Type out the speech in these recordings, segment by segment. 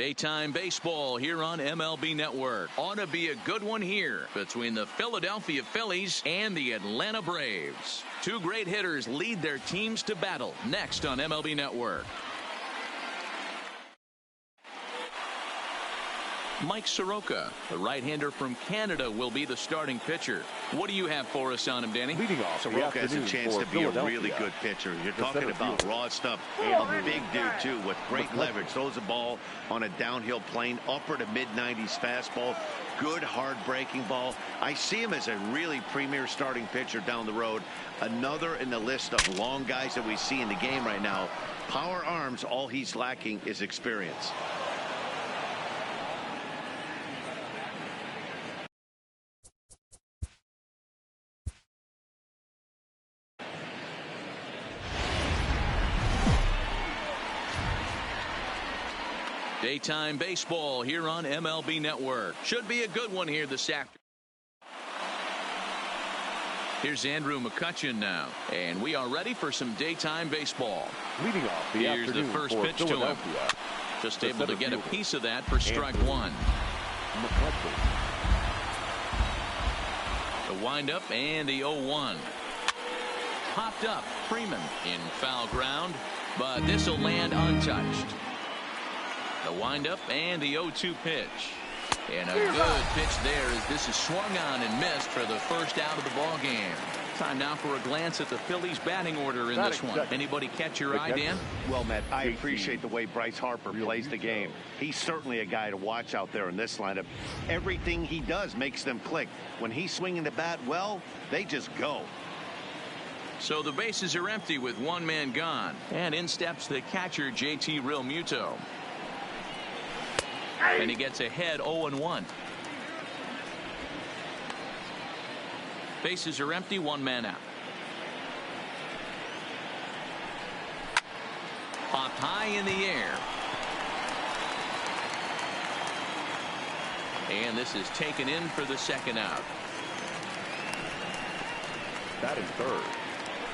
Daytime baseball here on MLB Network. Ought to be a good one here between the Philadelphia Phillies and the Atlanta Braves. Two great hitters lead their teams to battle next on MLB Network. Mike Soroka, the right-hander from Canada, will be the starting pitcher. What do you have for us on him, Danny? Leading off, Soroka has a chance to be a really good pitcher. You're talking about raw stuff. A big dude, too, with great leverage. Throws the ball on a downhill plane, upper to mid-90s fastball. Good, hard-breaking ball. I see him as a really premier starting pitcher down the road. Another in the list of long guys that we see in the game right now. Power arms, all he's lacking is experience. Daytime baseball here on MLB Network. Should be a good one here this afternoon. Here's Andrew McCutchen now, and we are ready for some daytime baseball. Leading off the Here's the first pitch to him. Just able to get a piece of that for strike one. The windup and the 0-1. Popped up. Freeman in foul ground, but this will land untouched. The windup and the 0-2 pitch. And a good pitch there as this is swung on and missed for the first out of the ball game. Time now for a glance at the Phillies batting order in this one. Anybody catch your eye, Dan? Well, Matt, I appreciate the way Bryce Harper plays the game. He's certainly a guy to watch out there in this lineup. Everything he does makes them click. When he's swinging the bat well, they just go. So the bases are empty with one man gone. And in steps the catcher, JT Realmuto. And he gets ahead 0-1. Bases are empty, one man out. Popped high in the air. And this is taken in for the second out. That is third.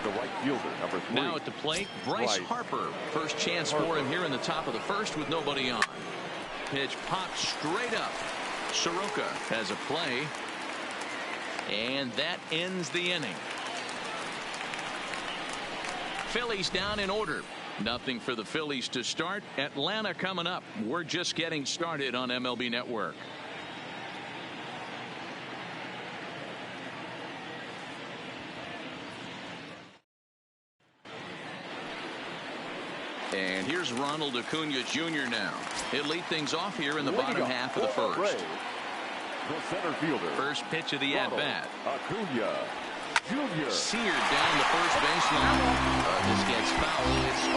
The right fielder, number 3. Now at the plate, Bryce Harper. First chance for him here in the top of the first with nobody on. Pitch popped straight up. Soroka has a play. And that ends the inning. Phillies down in order. Nothing for the Phillies to start. Atlanta coming up. We're just getting started on MLB Network. And here's Ronald Acuna Jr. now. He'll lead things off here in the bottom half of the first. The center fielder. First pitch of the at-bat. Acuna Jr. Seared down the first baseline. This gets foul. It's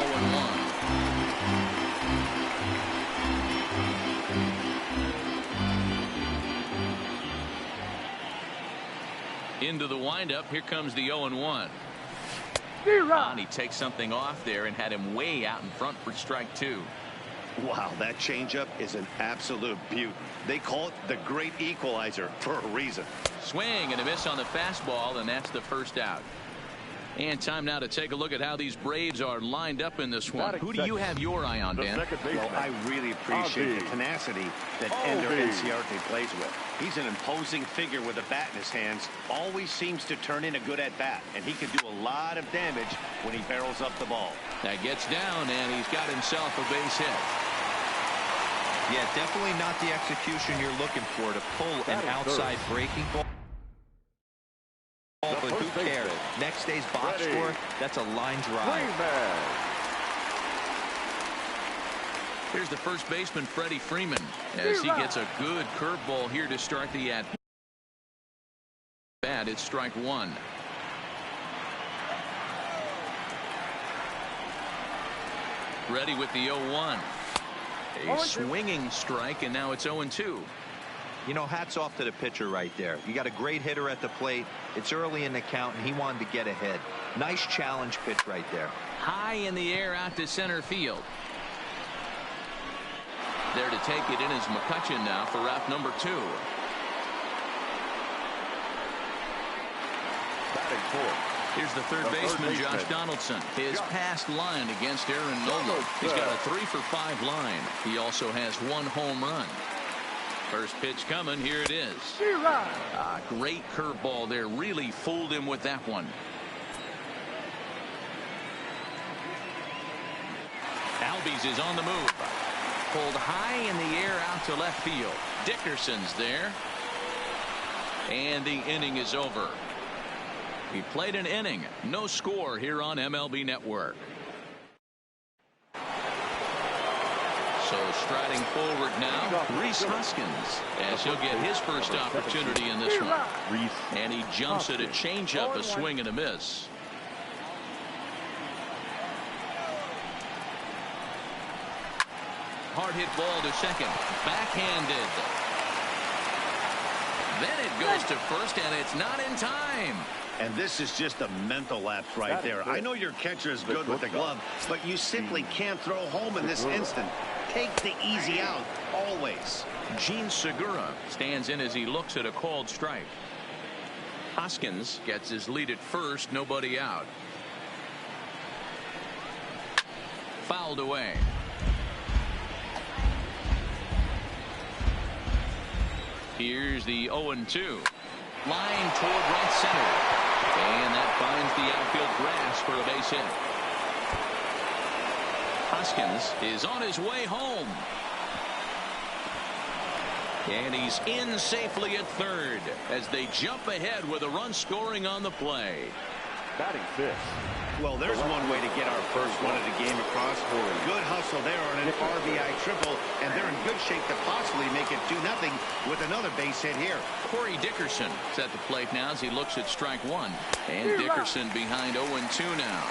0-1. Into the windup. Here comes the 0-1. And he takes something off there and had him way out in front for strike two. Wow, that changeup is an absolute beaut. They call it the great equalizer for a reason. Swing and a miss on the fastball, and that's the first out. And time now to take a look at how these Braves are lined up in this one. Who do you have your eye on, Dan? Well, I really appreciate the tenacity that Ender Inciarte plays with. He's an imposing figure with a bat in his hands. Always seems to turn in a good at-bat, and he can do a lot of damage when he barrels up the ball. That gets down, and he's got himself a base hit. Yeah, definitely not the execution you're looking for to pull an outside breaking ball. But who cares? Next day's box score, that's a line drive. Here's the first baseman, Freddie Freeman, as he gets a good curveball here to start the at-bat. It's strike one. Ready with the 0-1. A swinging strike, and now it's 0-2. You know, hats off to the pitcher right there. You got a great hitter at the plate. It's early in the count, and he wanted to get ahead. Nice challenge pitch right there. High in the air out to center field. There to take it in is McCutchen now for route number 2. Batting fourth, Here's the third baseman, Josh Donaldson. His past line against Aaron Nola. He's got a 3-for-5 line. He also has 1 home run. First pitch coming. Here it is. Great curveball there. Really fooled him with that one. Albies is on the move. Pulled high in the air out to left field. Dickerson's there. And the inning is over. He played an inning. No score here on MLB Network. So striding forward now, Rhys Hoskins, as he'll get his first opportunity in this one. And he jumps at a changeup, a swing and a miss. Hard hit ball to second. Backhanded. Then it goes to first, and it's not in time. And this is just a mental lapse right there. I know your catcher is good with the glove, but you simply can't throw home in this instant. Take the easy out, always. Gene Segura stands in as he looks at a called strike. Hoskins gets his lead at first, nobody out. Fouled away. Here's the 0-2. Line toward right center. And that finds the outfield grass for a base hit. Hoskins is on his way home. And he's in safely at third as they jump ahead with a run scoring on the play. Batting fifth. Well, there's one way to get our first one of the game across. Good hustle there on an RBI triple, and they're in good shape to possibly make it 2-0 with another base hit here. Corey Dickerson is at the plate now as he looks at strike one. And Dickerson behind 0-2 now.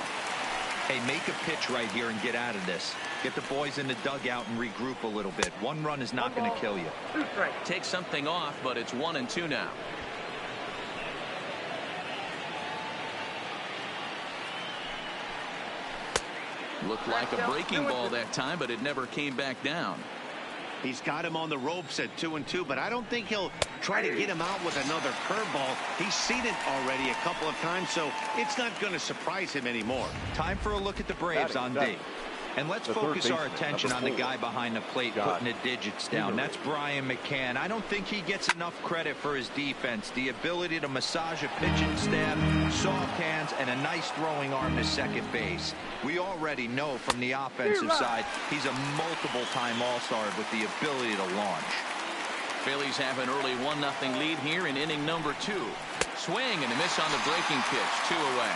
Hey, make a pitch right here and get out of this. Get the boys in the dugout and regroup a little bit. One run is not going to kill you. Take something off, but it's 1-2 now. Looked like a breaking ball that time, but it never came back down. He's got him on the ropes at 2-2, but I don't think he'll try to get him out with another curveball. He's seen it already a couple of times, so it's not going to surprise him anymore. Time for a look at the Braves on D. And let's focus our attention on the guy behind the plate putting the digits down. That's Brian McCann. I don't think he gets enough credit for his defense. The ability to massage a pitching staff, soft hands, and a nice throwing arm to second base. We already know from the offensive side, he's a multiple-time All-Star with the ability to launch. Phillies have an early 1-0 lead here in inning number 2. Swing and a miss on the breaking pitch. 2 away.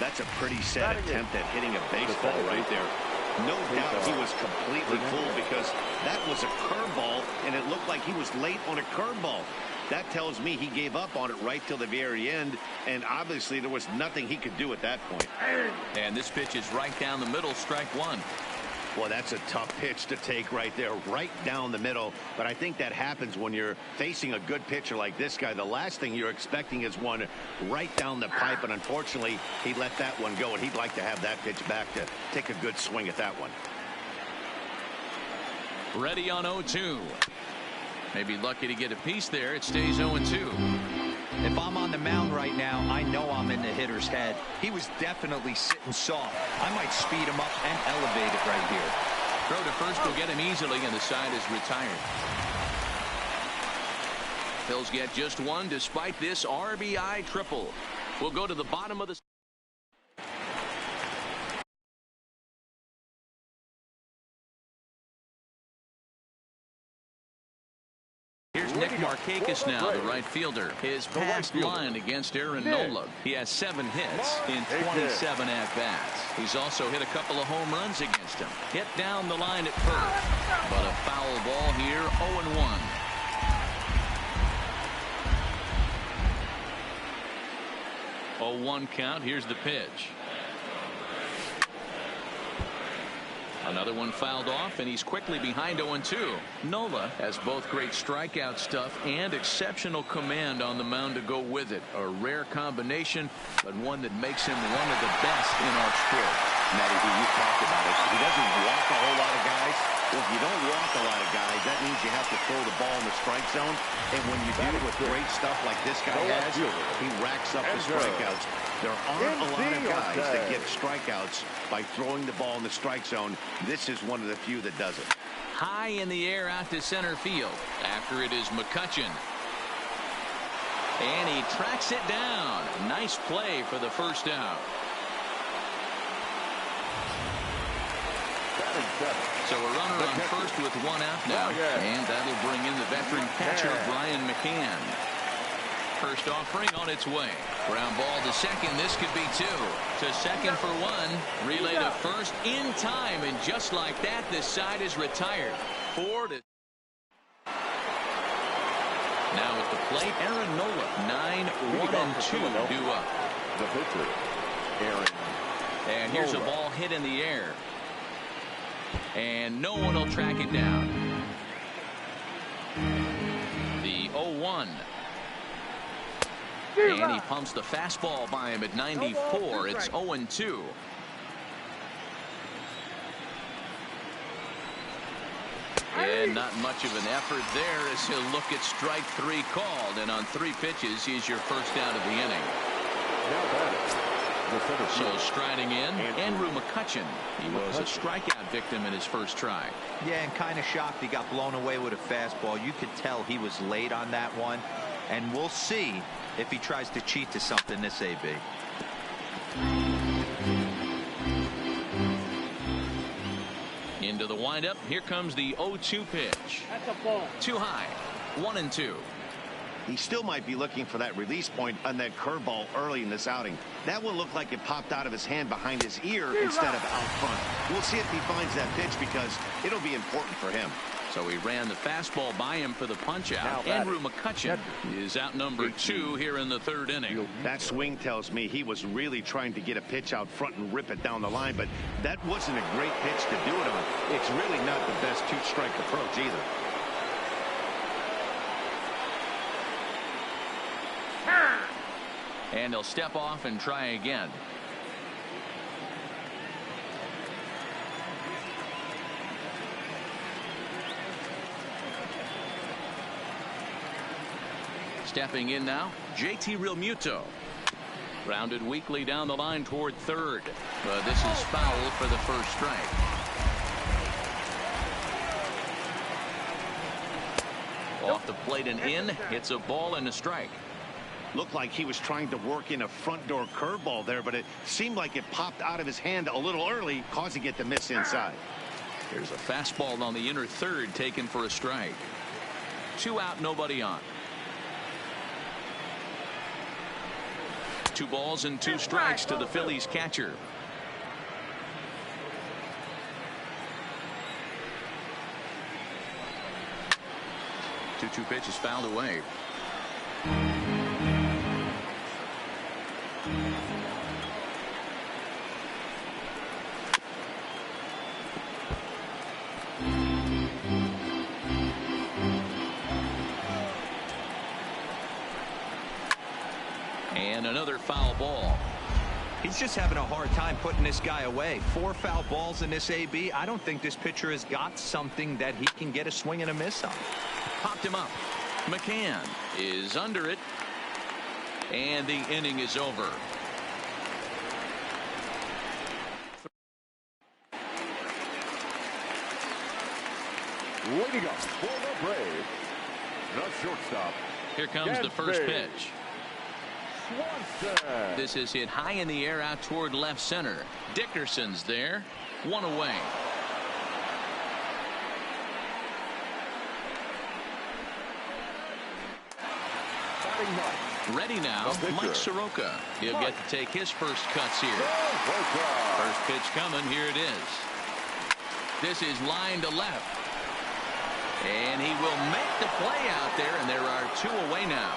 That's a pretty sad attempt at hitting a baseball right there. No doubt he was completely fooled because that was a curveball, and it looked like he was late on a curveball. That tells me he gave up on it right till the very end, and obviously there was nothing he could do at that point. And this pitch is right down the middle, strike one. Well, that's a tough pitch to take right there, right down the middle. But I think that happens when you're facing a good pitcher like this guy. The last thing you're expecting is one right down the pipe, and unfortunately, he let that one go, and he'd like to have that pitch back to take a good swing at that one. Ready on 0-2. Maybe lucky to get a piece there. It stays 0-2. If I'm on the mound right now, I know I'm in the hitter's head. He was definitely sitting soft. I might speed him up and elevate it right here. Throw to first will get him easily, and the side is retired. Phils get just one despite this RBI triple. We'll go to the bottom of the... Here's Nick Markakis now, the right fielder. His past line against Aaron Nola. He has 7 hits in 27 at-bats. He's also hit a couple of home runs against him. Hit down the line at first. But a foul ball here, 0-1. 0-1 count. Here's the pitch. Another one fouled off, and he's quickly behind 0-2. Nola has both great strikeout stuff and exceptional command on the mound to go with it. A rare combination, but one that makes him one of the best in our sport. Matty, you talked about it. He doesn't walk a whole lot of guys. Well, if you don't walk a lot of guys, that means you have to throw the ball in the strike zone. And when you do it with great stuff like this guy has, he racks up the strikeouts. There aren't a lot of guys that get strikeouts by throwing the ball in the strike zone. This is one of the few that does it. High in the air out to center field. After it is McCutchen. And he tracks it down. Nice play for the first out. So a runner on first with one out now. And that'll bring in the veteran catcher, Brian McCann. First offering on its way. Ground ball to second. This could be two. To second for one. Relay to first in time. And just like that, this side is retired. 4-2. Now at the plate, Aaron Nola. 9-1-2 due up. The pitcher, Aaron. And here's a ball hit in the air. And no one will track it down. The 0-1. And he pumps the fastball by him at 94. It's 0-2. And not much of an effort there as he'll look at strike three called. And on 3 pitches, he's your first out of the inning. So striding in, Andrew McCutchen. He was a strikeout victim in his first try. Yeah, and kind of shocked he got blown away with a fastball. You could tell he was late on that one. And we'll see if he tries to cheat to something this AB. Into the windup. Here comes the 0-2 pitch. That's a ball. Too high. 1-2. He still might be looking for that release point on that curveball early in this outing. That one looked like it popped out of his hand behind his ear instead of out front. We'll see if he finds that pitch because it'll be important for him. So he ran the fastball by him for the punch out. Andrew McCutchen is out number 2 here in the 3rd inning. That swing tells me he was really trying to get a pitch out front and rip it down the line, but that wasn't a great pitch to do it on. It's really not the best 2-strike approach either. And he'll step off and try again. Stepping in now, JT Realmuto. Grounded weakly down the line toward third. But this is foul for the first strike. Off the plate and in. It's a ball and a strike. Looked like he was trying to work in a front door curveball there, but it seemed like it popped out of his hand a little early, causing it to miss inside. There's a fastball on the inner third taken for a strike. 2 out, nobody on. 2 balls and 2 strikes to the Phillies catcher. Two pitches fouled away. And another foul ball. He's just having a hard time putting this guy away. 4 foul balls in this AB. I don't think this pitcher has got something that he can get a swing and a miss on. Popped him up. McCann is under it. And the inning is over. Leading up for the Braves, the shortstop. Here comes the first pitch. Swanson. This is hit high in the air out toward left center. Dickerson's there. 1 away. Ready now, Mike Soroka. He'll get to take his first cuts here. First pitch coming. Here it is. This is line to left. And he will make the play out there, and there are 2 away now.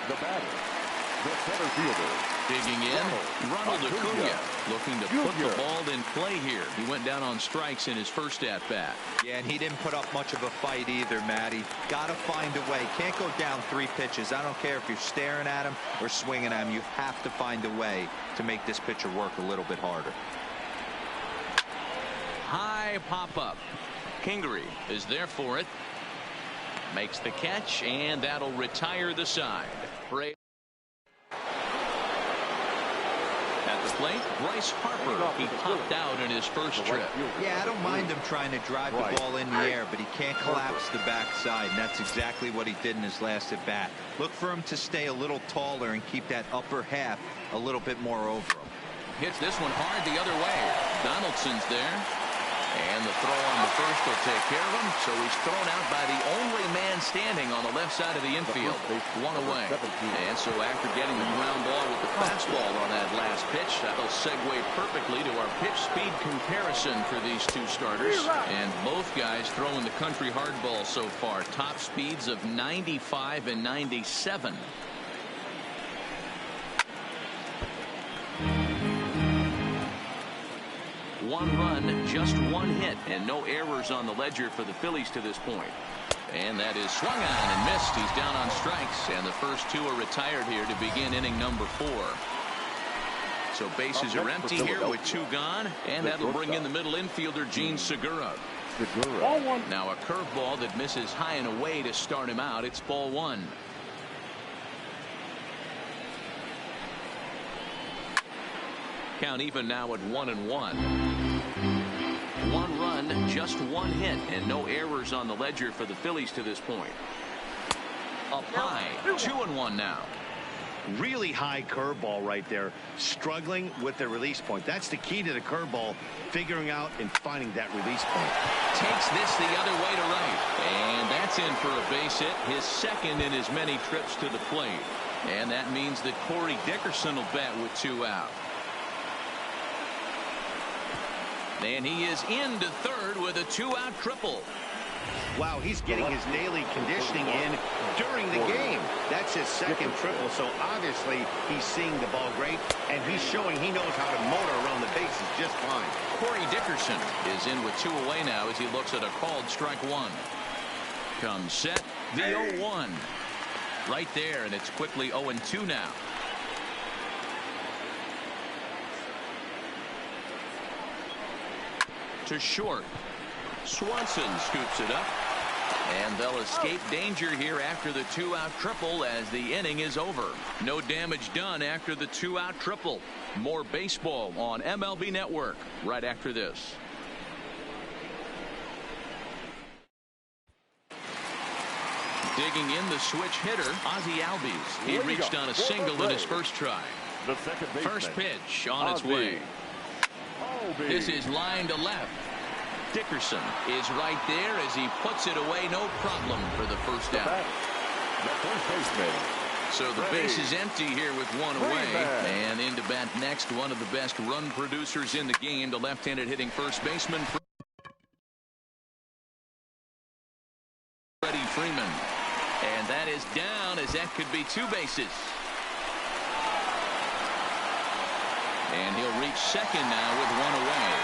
The batter, the center fielder, Digging in, Ronald Acuna looking to put the ball in play here. He went down on strikes in his first at-bat. Yeah, and he didn't put up much of a fight either, Matty. Got to find a way. Can't go down 3 pitches. I don't care if you're staring at him or swinging at him. You have to find a way to make this pitcher work a little bit harder. High pop-up. Kingery is there for it. Makes the catch, and that'll retire the side. At the plate, Bryce Harper. He popped out in his first trip. Yeah, I don't mind him trying to drive the ball in the air, but he can't collapse the backside, and that's exactly what he did in his last at bat. Look for him to stay a little taller and keep that upper half a little bit more over him. Hits this one hard the other way. Donaldson's there. And the throw on the first will take care of him. So he's thrown out by the only man standing on the left side of the infield. 1 away. And so after getting the ground ball with the fastball on that last pitch, that'll segue perfectly to our pitch speed comparison for these two starters. And both guys throwing the country hardball so far. Top speeds of 95 and 97. One run, just one hit, and no errors on the ledger for the Phillies to this point. And that is swung on and missed. He's down on strikes, and the first 2 are retired here to begin inning number 4. So bases are empty here with 2 gone, and that'll bring in the middle infielder, Gene Segura. Now a curveball that misses high and away to start him out. It's ball 1. Count even now at 1-1. 1 run, just 1 hit, and no errors on the ledger for the Phillies to this point. Up high, 2-1 now. Really high curveball right there. Struggling with the release point. That's the key to the curveball, figuring out and finding that release point. Takes this the other way to right. And that's in for a base hit, his second in as many trips to the plate. And that means that Corey Dickerson will bat with 2 out. And he is into third with a 2-out triple. Wow, he's getting his daily conditioning in during the game. That's his second triple, so obviously he's seeing the ball great, and he's showing he knows how to motor around the bases just fine. Corey Dickerson is in with 2 away now as he looks at a called strike 1. Comes set, the 0-1. Right there, and it's quickly 0-2 now. To short. Swanson scoops it up, and they'll escape danger here after the 2-out triple as the inning is over. No damage done after the 2-out triple. More baseball on MLB Network right after this. Digging in, the switch hitter, Ozzie Albies. He reached on a single in his first try. First pitch on its way. This is line to left. Dickerson is right there as he puts it away, no problem for the first out. So the base is empty here with 1 away. And into bat next, one of the best run producers in the game, the left-handed hitting first baseman, Freddie Freeman. And that is down as that could be 2 bases. And he'll reach second now with 1 away.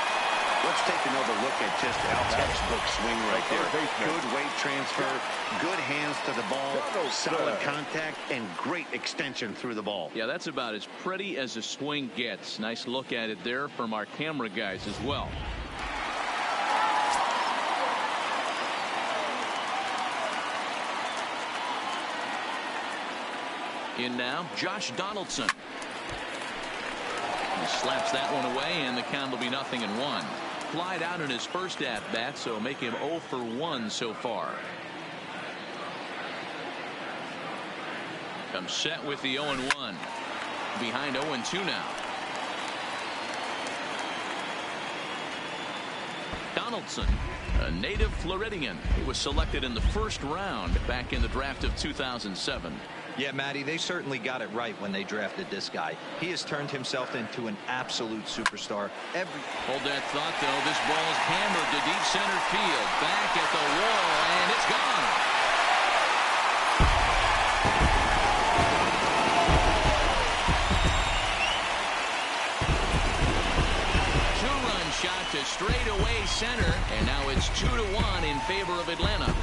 Let's take another look at just a textbook swing right there. Good weight transfer, good hands to the ball, solid contact, and great extension through the ball. Yeah, that's about as pretty as a swing gets. Nice look at it there from our camera guys as well. In now, Josh Donaldson. He slaps that one away, and the count will be 0-1. Flied out in his first at-bat, so make him 0 for 1 so far. Comes set with the 0-1. Behind 0-2 now. Donaldson, a native Floridian. He was selected in the first round back in the draft of 2007. Yeah, Matty, they certainly got it right when they drafted this guy. He has turned himself into an absolute superstar. Hold that thought, though. This ball's hammered to deep center field. Back at the wall, and it's gone. straightaway center, and now it's 2-1 in favor of Atlanta.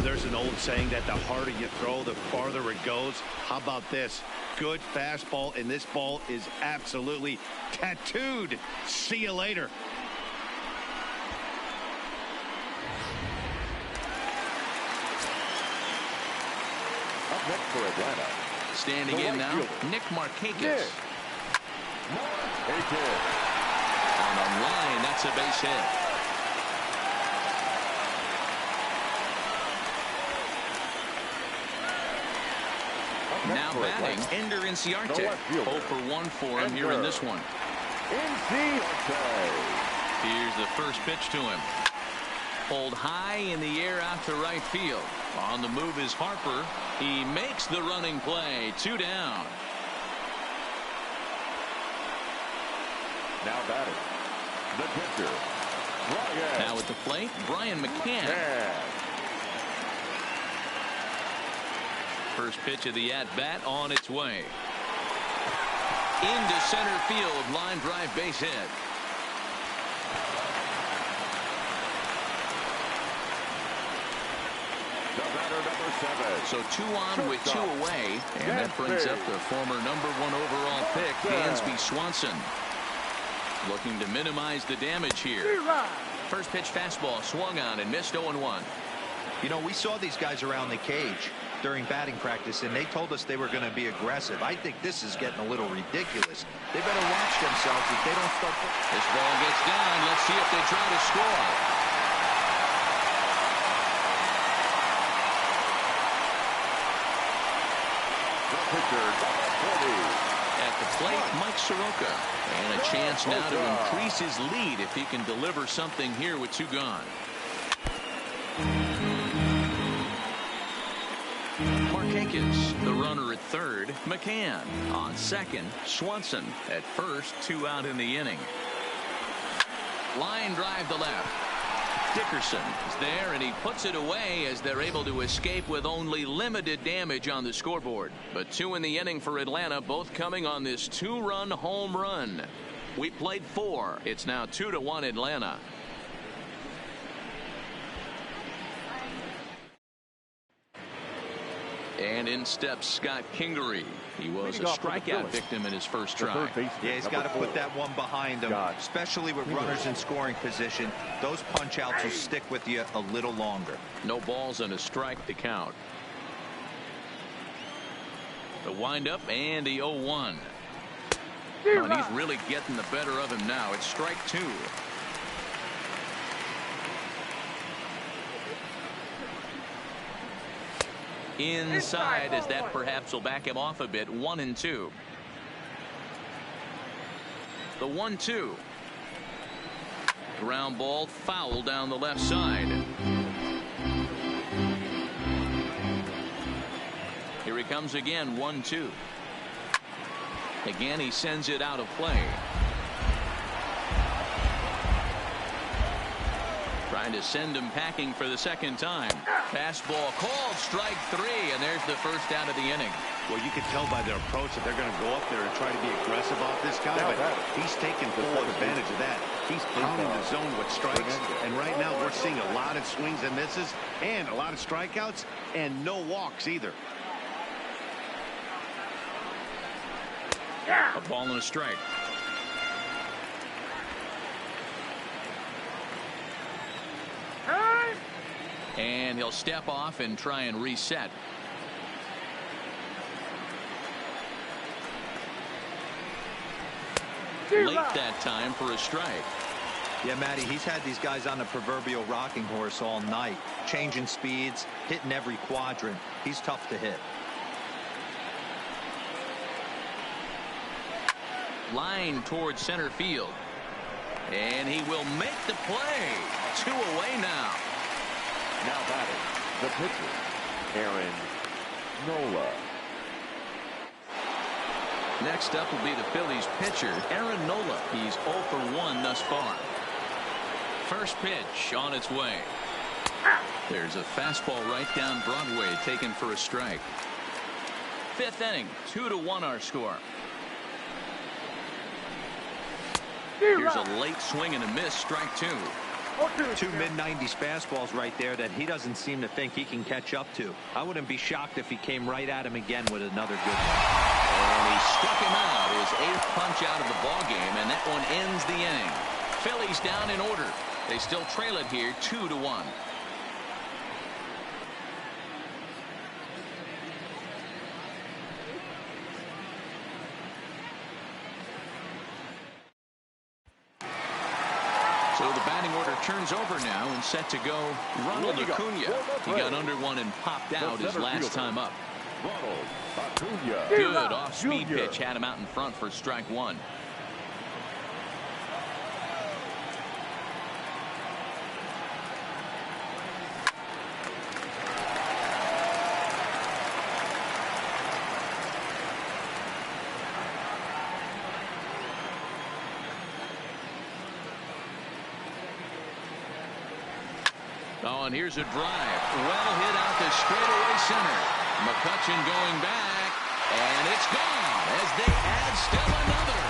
There's an old saying that the harder you throw, the farther it goes. How about this? Good fastball, and this ball is absolutely tattooed. See you later. Up next for Atlanta. Standing in now, Nick Markakis. On the line, that's a base hit. Now batting, Ender Inciarte. 0 for 1 for him here in this one. Here's the first pitch to him. Pulled high in the air out to right field. On the move is Harper. He makes the running play. 2 down. Now batting, the pitcher, Brian. Now at the plate, Brian McCann. First pitch of the at-bat on its way. Into center field, line drive base hit. The batter, number 7. So 2 on with 2 away, and that brings up the former #1 overall pick, Dansby Swanson. Looking to minimize the damage here. First pitch fastball swung on and missed 0-1. You know, we saw these guys around the cage during batting practice, and they told us they were going to be aggressive. I think this is getting a little ridiculous. They better watch themselves if they don't start. This ball gets down. Let's see if they try to score. At the plate, Mike Soroka. And a chance now to increase his lead if he can deliver something here with 2 gone. Markakis, the runner at third. McCann on second. Swanson at first. 2 out in the inning. Line drive to left. Dickerson is there, and he puts it away as they're able to escape with only limited damage on the scoreboard. But 2 in the inning for Atlanta, both coming on this 2-run home run. We played 4. It's now 2-1 Atlanta. And in steps Scott Kingery. He was a strikeout victim in his first try. Yeah, he's got to put that one behind him, especially with runners in scoring position. Those punch outs will stick with you a little longer. No balls and a strike to count. The windup and the 0-1. Oh, and he's really getting the better of him now. It's strike 2. Inside, as that perhaps will back him off a bit. 1-2. The 1-2. Ground ball foul down the left side. Here he comes again. 1-2. Again, he sends it out of play. Trying to send him packing for the second time. Fastball called, strike 3, and there's the first out of the inning. Well, you can tell by their approach that they're going to go up there and try to be aggressive off this guy, but he's taking full advantage of that. He's pounding the zone with strikes, and right now we're seeing a lot of swings and misses and a lot of strikeouts and no walks either. A ball and a strike. And he'll step off and try and reset. Late that time for a strike. Yeah, Matty, he's had these guys on the proverbial rocking horse all night, changing speeds, hitting every quadrant. He's tough to hit. Line towards center field. And he will make the play. 2 away now. Now batting, the pitcher, Aaron Nola. Next up will be the Phillies pitcher, Aaron Nola. He's 0 for 1 thus far. First pitch on its way. There's a fastball right down Broadway taken for a strike. Fifth inning, 2-1 our score. Here's a late swing and a miss, strike two. Two mid-90s fastballs right there that he doesn't seem to think he can catch up to. I wouldn't be shocked if he came right at him again with another good one. And he struck him out, his eighth punch out of the ball game, and that one ends the inning. Phillies down in order. They still trail it here 2-1. So the batting order turns over now and set to go Ronald Acuna. He got under one and popped out his last time up. Good off-speed pitch had him out in front for strike one. Oh, and here's a drive. Well hit out to straightaway center. McCutchen going back, and it's gone as they add still another.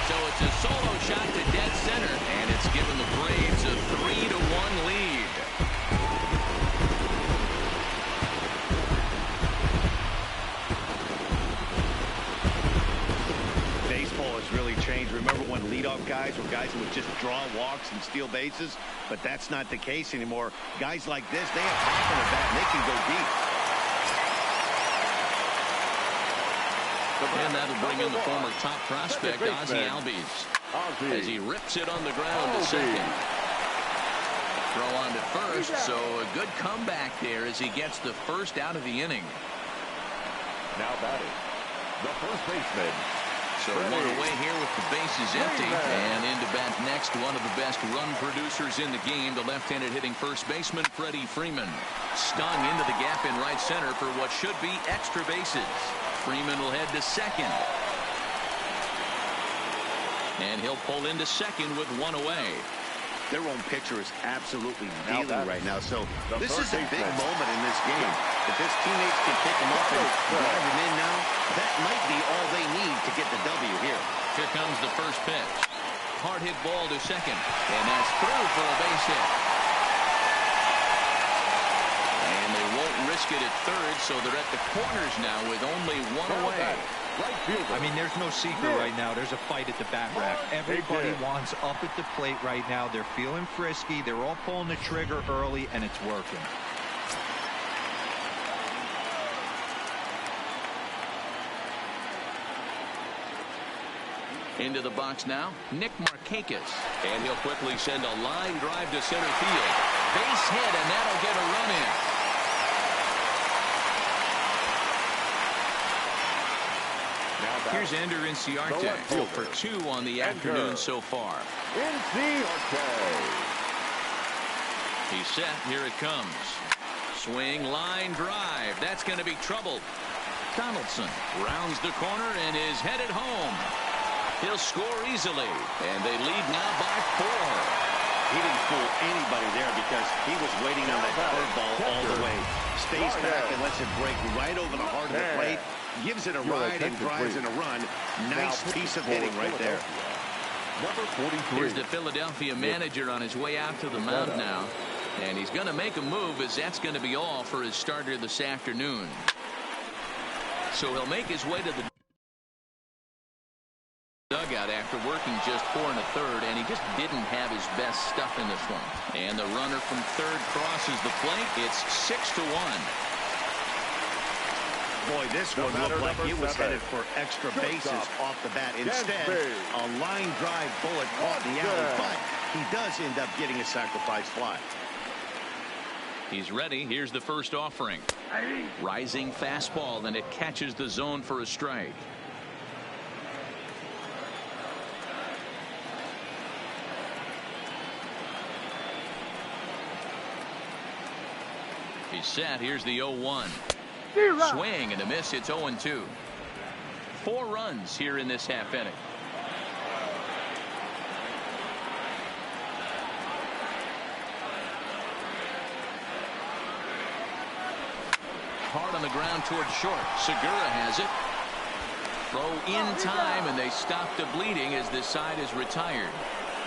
So it's a solo shot to dead center, and it's given the Braves a 3-1 lead. Really changed. Remember when leadoff guys were guys who would just draw walks and steal bases? But that's not the case anymore. Guys like this, they have pop in the bat and they can go deep. And that'll bring in the former top prospect, Ozzie Albies, as he rips it on the ground to second. Throw on to first, so a good comeback there as he gets the first out of the inning. Now batting, the first baseman. So one away here with the bases empty, and into bat next, one of the best run producers in the game, the left-handed hitting first baseman Freddie Freeman. Stung into the gap in right center for what should be extra bases. Freeman will head to second. And he'll pull into second with one away. Their own pitcher is absolutely dealing right now, so this is a big moment in this game. If his teammates can pick him up and drive him in now, that might be all they need to get the W here. Here comes the first pitch. Hard hit ball to second, and that's through for a base hit. And they won't risk it at third, so they're at the corners now with only one away. I mean, there's no secret right now. There's a fight at the bat rack. Everybody wants up at the plate right now. They're feeling frisky. They're all pulling the trigger early, and it's working. Into the box now, Nick Markakis. And he'll quickly send a line drive to center field. Base hit, and that'll get a run in. Here's Ender Inciarte, 0 for 2 on the afternoon so far. He's set. Here it comes. Swing, line drive. That's going to be trouble. Donaldson rounds the corner and is headed home. He'll score easily, and they lead now by 4. He didn't fool anybody there because he was waiting on that curveball all the way. Stays back and lets it break right over the heart of the plate. Gives it a ride and drives in a run. Nice piece of hitting right there. Here's the Philadelphia manager on his way out to the mound now. And he's going to make a move, as that's going to be all for his starter this afternoon. So he'll make his way to the dugout after working just 4 1/3, and he just didn't have his best stuff in this one. And the runner from third crosses the plate. It's 6-1. Boy, this one looked like it was headed for extra bases off the bat. Instead, a line drive bullet caught in the alley, but he does end up getting a sacrifice fly. He's ready. Here's the first offering. Rising fastball, and it catches the zone for a strike. He's set. Here's the 0-1. Swing and a miss. It's 0-2. 4 runs here in this half inning. hard on the ground towards short. Segura has it. Throw in time, and they stop the bleeding as this side is retired.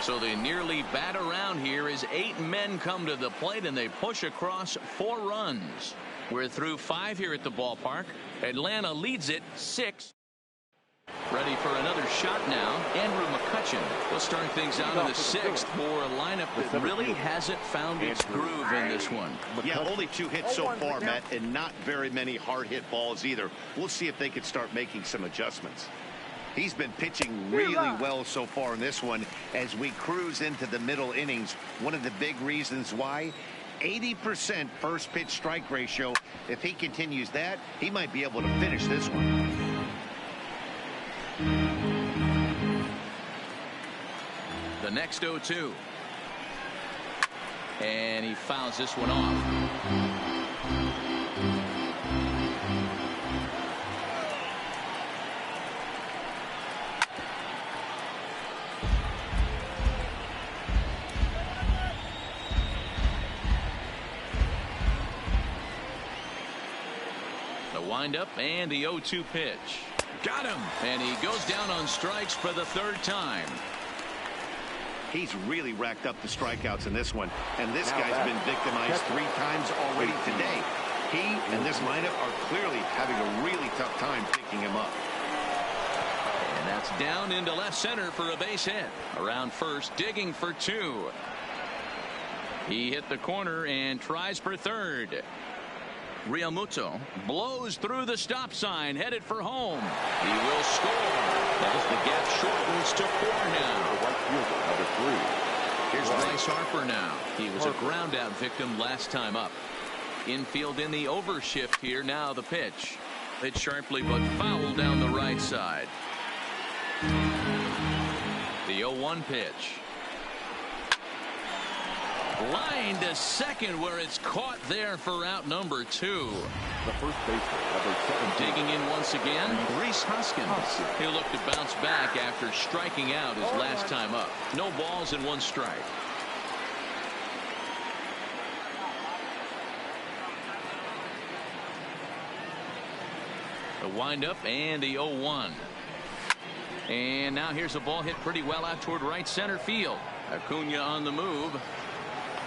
So they nearly bat around here as 8 men come to the plate, and they push across 4 runs. We're through 5 here at the ballpark. Atlanta leads it 6. Ready for another shot now. Andrew McCutchen will start things out in the 6th for a lineup that really hasn't found its groove in this one. Yeah, only 2 hits so far, Matt, and not very many hard hit balls either. We'll see if they can start making some adjustments. He's been pitching really well so far in this one as we cruise into the middle innings. One of the big reasons why, 80% first pitch strike ratio. If he continues that, he might be able to finish this one. The next 0-2. And he fouls this one off. The windup and the 0-2 pitch. Got him. And he goes down on strikes for the 3rd time. He's really racked up the strikeouts in this one, and this guy's been victimized 3 times already today. He and this lineup are clearly having a really tough time picking him up. And that's down into left center for a base hit. Around first, digging for 2. He hit the corner and tries for 3rd. Realmuto blows through the stop sign, headed for home. He will score. As the gap shortens to 4 now. The right fielder, number 3. Here's Bryce Harper now. He was a ground out victim last time up. Infield in the overshift here. Now the pitch. Hit sharply but foul down the right side. The 0-1 pitch. Line to second, where it's caught there for out number 2. The first baseman, number 17. Digging in once again, Rhys Hoskins. He'll look to bounce back after striking out his last time up. No balls and 1 strike. The windup and the 0-1. And now here's a ball hit pretty well out toward right center field. Acuna on the move.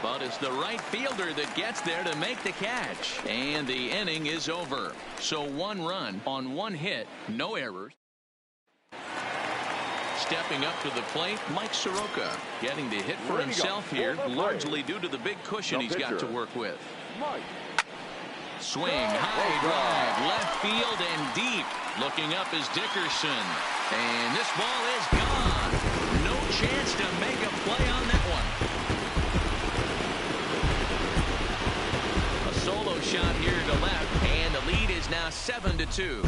But it's the right fielder that gets there to make the catch. And the inning is over. So 1 run on 1 hit, no errors. Stepping up to the plate, Mike Soroka getting to hit for himself here, largely due to the big cushion he's got to work with. Swing, high drive, left field and deep. Looking up is Dickerson. And this ball is gone. No chance to make a play on that one. Solo shot here to left, and the lead is now 7-2.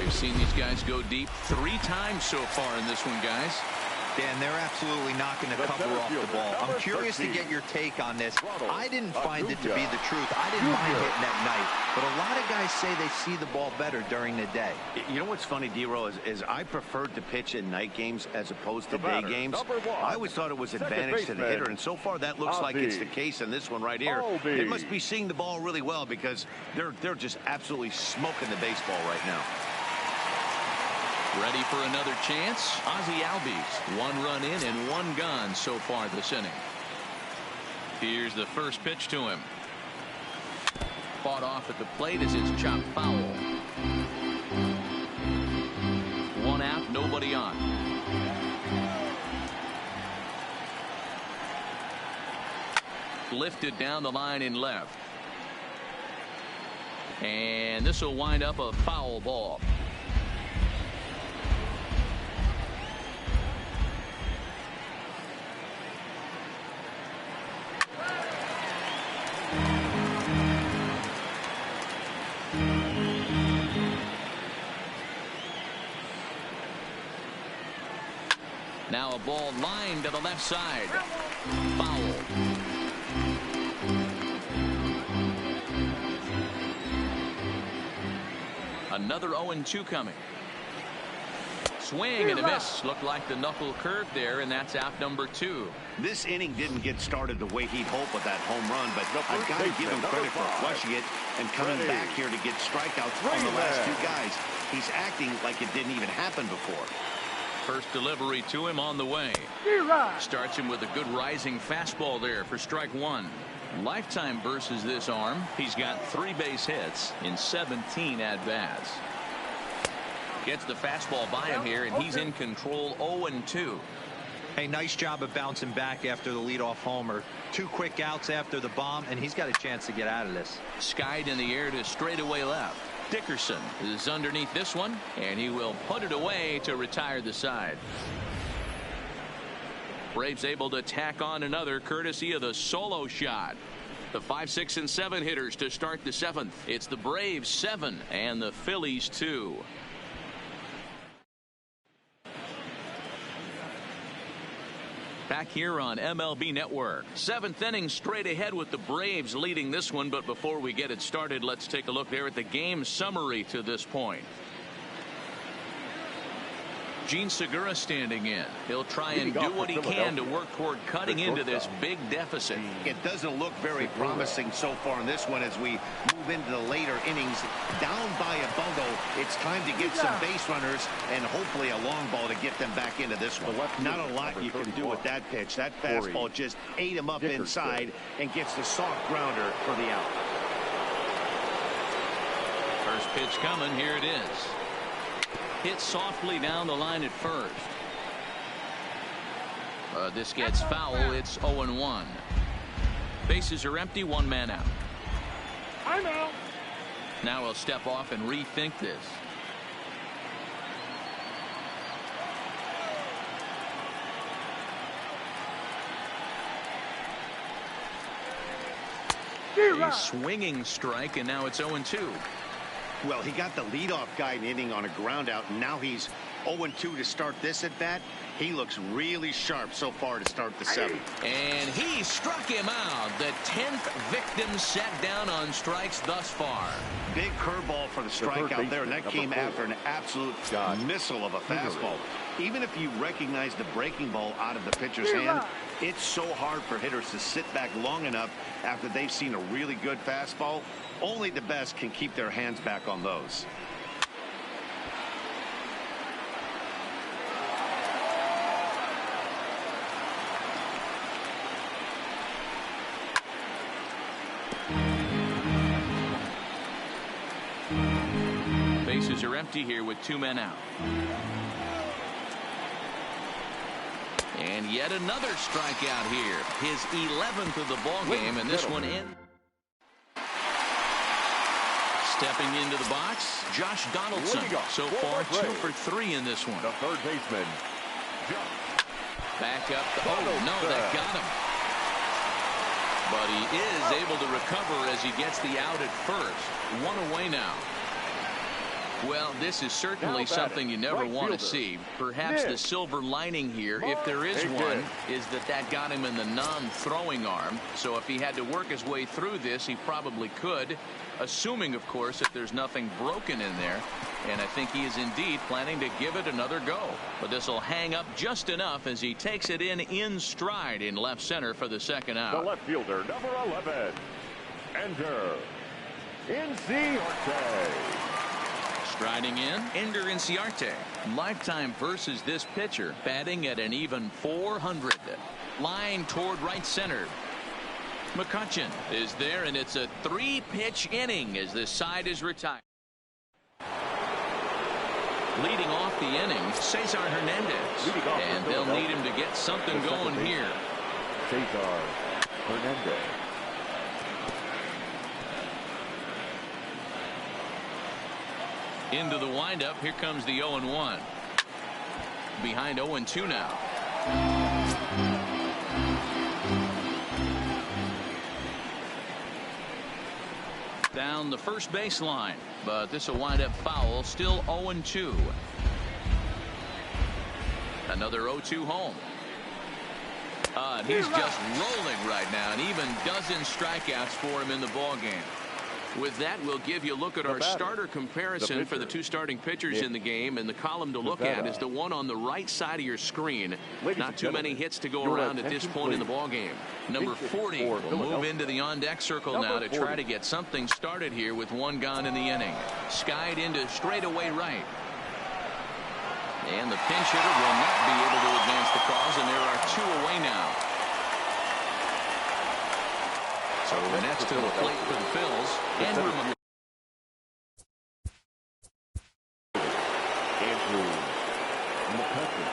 We've seen these guys go deep 3 times so far in this one, guys. Dan, they're absolutely not going to cover off the ball. I'm curious to get your take on this. I didn't find it to be the truth. I didn't mind hitting at night, but a lot of guys say they see the ball better during the day. You know what's funny, D-Row, is I preferred to pitch in night games as opposed to day games. I always thought it was advantage to the hitter, and so far that looks like it's the case in this one right here. They must be seeing the ball really well because they're just absolutely smoking the baseball right now. Ready for another chance? Ozzie Albies. 1 run in and 1 gone so far this inning. Here's the first pitch to him. Fought off at the plate as it's chopped foul. 1 out, nobody on. Lifted down the line in left. And this will wind up a foul ball. Now a ball lined to the left side. Foul. Another 0-2 coming. swing and a miss. Looked like the knuckle curve there, and that's out number 2. This inning didn't get started the way he'd hoped with that home run, but I've got to give him credit for flushing it and coming back here to get strikeouts on the last 2 guys. He's acting like it didn't even happen before. First delivery to him on the way. Starts him with a good rising fastball there for strike 1. Lifetime versus this arm. He's got 3 base hits in 17 at-bats. Gets the fastball by him here, and he's in control 0-2. Hey, nice job of bouncing back after the leadoff homer. 2 quick outs after the bomb, and he's got a chance to get out of this. Skied in the air to straightaway left. Dickerson is underneath this one, and he will put it away to retire the side. Braves able to tack on another courtesy of the solo shot. The 5, 6, and 7 hitters to start the 7th. It's the Braves 7 and the Phillies 2. Back here on MLB Network. 7th inning straight ahead with the Braves leading this one. But before we get it started, let's take a look there at the game summary to this point. Gene Segura standing in. He'll try and do what he can to work toward cutting into this big deficit. It doesn't look very promising so far in this one as we move into the later innings. Down by a bundle, it's time to get some base runners and hopefully a long ball to get them back into this one. Not a lot you can do with that pitch. That fastball just ate him up inside and gets the soft grounder for the out. First pitch coming. Here it is. Hit softly down the line at first. This gets foul. It's 0-1. Bases are empty. 1 man out. I'm out. Now he'll step off and rethink this. A swinging strike, and now it's 0-2. Well, he got the leadoff guy inning on a ground out, and now he's 0-2 to start this at bat. He looks really sharp so far to start the 7th. And he struck him out. The 10th victim set down on strikes thus far. Big curveball for the strikeout there, and that came after an absolute missile of a fastball. Even if you recognize the breaking ball out of the pitcher's hand, it's so hard for hitters to sit back long enough after they've seen a really good fastball. Only the best can keep their hands back on those. Bases are empty here with 2 men out. And yet another strikeout here. His 11th of the ball game, and this one in. Stepping into the box, Josh Donaldson. So far 2 for 3 in this one. The third baseman. Back up. Oh, no, that got him. But he is able to recover as he gets the out at first. 1 away now. Well, this is certainly something you never want to see. Perhaps the silver lining here, if there is one, is that got him in the non-throwing arm. So if he had to work his way through this, he probably could, assuming, of course, that there's nothing broken in there. And I think he is indeed planning to give it another go. But this will hang up just enough as he takes it in stride in left center for the 2nd out. The left fielder, number 11, Ender Inciarte. Striding in, Ender Inciarte. Lifetime versus this pitcher, batting at an even .400. Line toward right center. McCutchen is there, and it's a 3-pitch inning as this side is retired. Leading off the inning, Cesar Hernandez. And they'll need him to get something going here. Cesar Hernandez. Into the windup. Here comes the 0-1. Behind 0-2 now. Down the first baseline, but this will wind up foul. Still 0-2. Another 0-2 home. He's just rolling right now, and even dozen strikeouts for him in the ball game. With that, we'll give you a look at our starter comparison for the two starting pitchers in the game. And the column to look at is the one on the right side of your screen. Not too many hits to go around at this point in the ballgame. Number 40 will move into the on-deck circle now to try to get something started here with one gone in the inning. Skied into straightaway right. And the pinch hitter will not be able to advance the cause, and there are two away now. So next to the plate for the Phils, Andrew McCutcheon.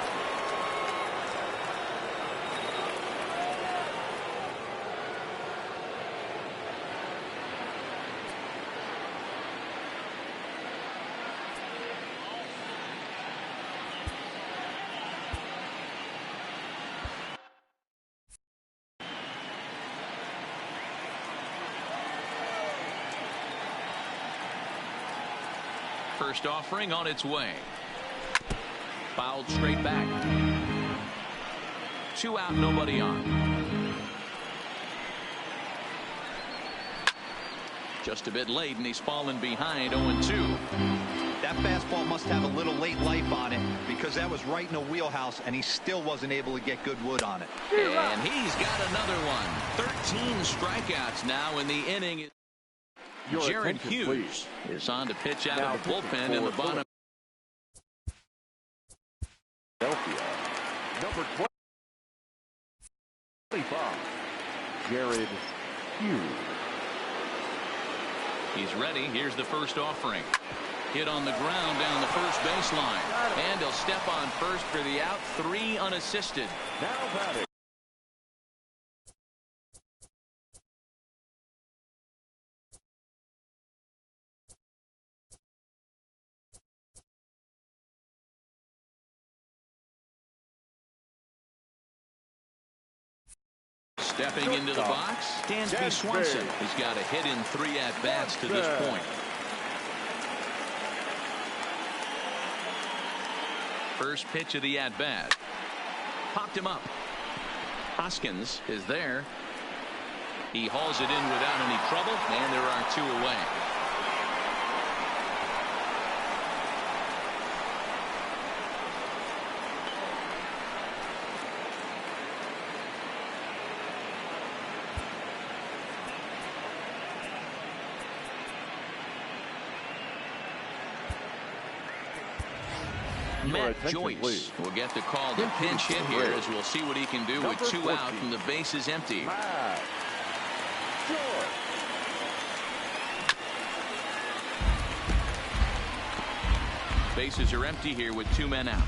First offering on its way. Fouled straight back. 2 out, nobody on. Just a bit late, and he's fallen behind 0-2. That fastball must have a little late life on it, because that was right in the wheelhouse, and he still wasn't able to get good wood on it. And he's got another one. 13 strikeouts now in the inning. Jared Hughes is on to pitch out of the bullpen in the bottom. Number 25, Jared Hughes. He's ready. Here's the first offering. Hit on the ground down the first baseline. And he'll step on first for the out. 3 unassisted. Now batting. Stepping into the box, Dansby Swanson. He's got a hit in 3 at-bats to this point. First pitch of the at-bat. Popped him up. Hoskins is there. He hauls it in without any trouble, and there are 2 away. Matt Joyce will get the call to pinch hit here, as we'll see what he can do with 2 out and the bases empty. Bases are empty here with 2 men out.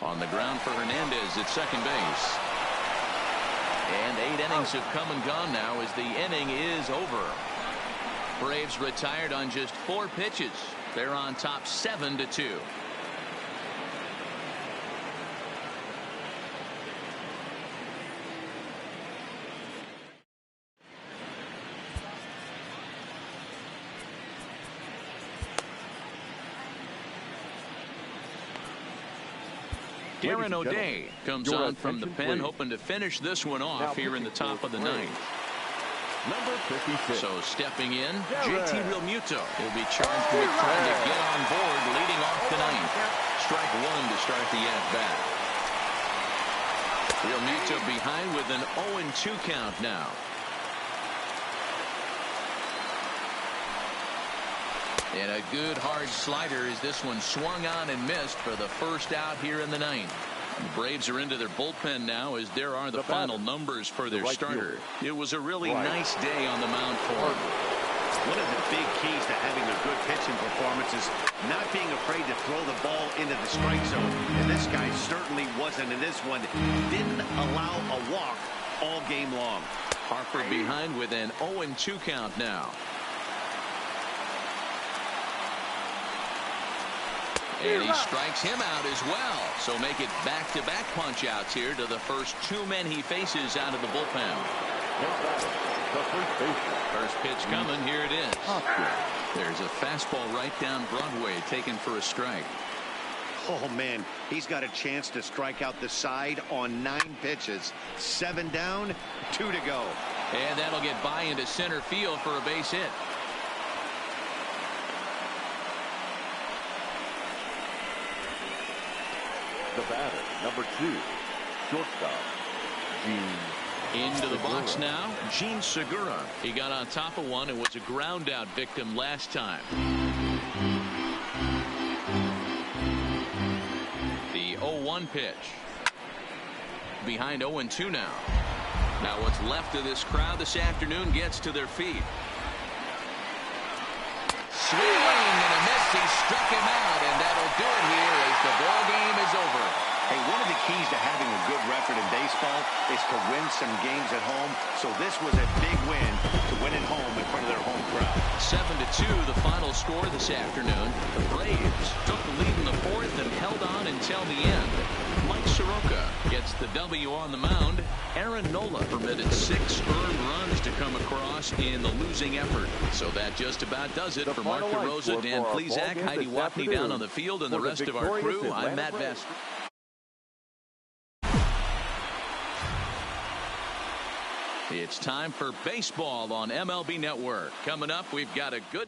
On the ground for Hernandez at second base. And 8 innings have come and gone now as the inning is over. Braves retired on just 4 pitches. They're on top 7-2. Darren O'Day comes on from the pen, hoping to finish this one off here in the top of the 9th. Number 56. So stepping in, JT Realmuto will be charged with trying to get on board, leading off the 9th. Strike 1 to start the at-bat. Realmuto behind with an 0-2 count now. And a good hard slider as this one swung on and missed for the first out here in the 9th. The Braves are into their bullpen now, as there are the final numbers for their starter. It was a really nice day on the mound for him. One of the big keys to having a good pitching performance is not being afraid to throw the ball into the strike zone. And this guy certainly wasn't in this one. Didn't allow a walk all game long. Harper behind with an 0-2 count now. And he strikes him out as well. So make it back-to-back punch-outs here to the first 2 men he faces out of the bullpen. First pitch coming. Here it is. There's a fastball right down Broadway taken for a strike. Oh, man, he's got a chance to strike out the side on 9 pitches. 7 down, 2 to go. And that'll get by into center field for a base hit. The batter, number 2, shortstop, Gene. Into the box now, Gene Segura. He got on top of one and was a ground out victim last time. The 0-1 pitch. Behind 0-2 now. Now what's left of this crowd this afternoon gets to their feet. Swing and a miss. He struck him out, and that'll do it here as the ball game is over. Hey, one of the keys to having a good record in baseball is to win some games at home. So this was a big win to win at home in front of their home crowd. 7-2 the final score this afternoon. The Braves took the lead in the 4th and held on until the end. Mike Soroka gets the W on the mound. Aaron Nola permitted 6 earned runs to come across in the losing effort. So that just about does it for Mark DeRosa, Dan Plesac, Heidi Watney down on the field, and the rest of our crew. I'm Matt Vest. It's time for baseball on MLB Network. Coming up, we've got a good